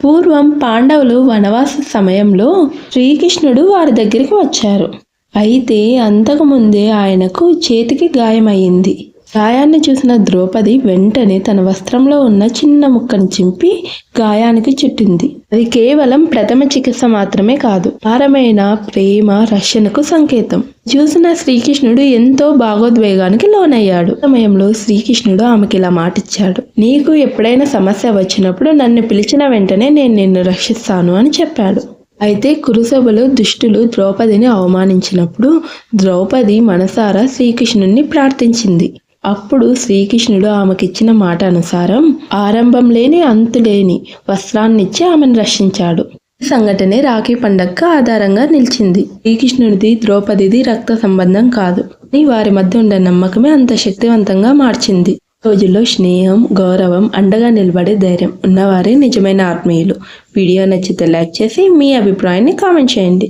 పూర్వం పాండవులు వనవాస సమయంలో శ్రీకృష్ణుడు వారి దగ్గరికి వచ్చారు. అయితే అంతకుముందే ఆయనకు చేతికి గాయమయ్యింది. గాయాన్ని చూసిన ద్రౌపది వెంటనే తన వస్త్రంలో ఉన్న చిన్న ముక్కను చింపి గాయానికి చుట్టింది. అది కేవలం ప్రథమ చికిత్స మాత్రమే కాదు, అపారమైన ప్రేమ రక్షణకు సంకేతం. చూసిన శ్రీకృష్ణుడు ఎంతో భావోద్వేగానికి లోనయ్యాడు. సమయంలో శ్రీకృష్ణుడు ఆమెకి ఇలా మాటిచ్చాడు, నీకు ఎప్పుడైనా సమస్య వచ్చినప్పుడు నన్ను పిలిచిన వెంటనే నేను నిన్ను రక్షిస్తాను అని చెప్పాడు. అయితే కురుసభలో దుష్టులు ద్రౌపదిని అవమానించినప్పుడు ద్రౌపది మనసారా శ్రీకృష్ణుడిని ప్రార్థించింది. అప్పుడు శ్రీకృష్ణుడు ఆమెకిచ్చిన మాట అనుసారం ఆరంభం లేని అంతులేని వస్త్రాన్నిచ్చి ఆమెను రక్షించాడు. ఈ సంఘటనే రాఖీ పండగకు ఆధారంగా నిలిచింది. శ్రీకృష్ణుడిది ద్రౌపదిది రక్త సంబంధం కాదు, వారి మధ్య ఉండే నమ్మకమే అంత శక్తివంతంగా మార్చింది. రోజుల్లో స్నేహం, గౌరవం, అండగా నిలబడే ధైర్యం ఉన్నవారే నిజమైన ఆత్మీయులు. వీడియో నచ్చితే లైక్ చేసి మీ అభిప్రాయాన్ని కామెంట్ చేయండి.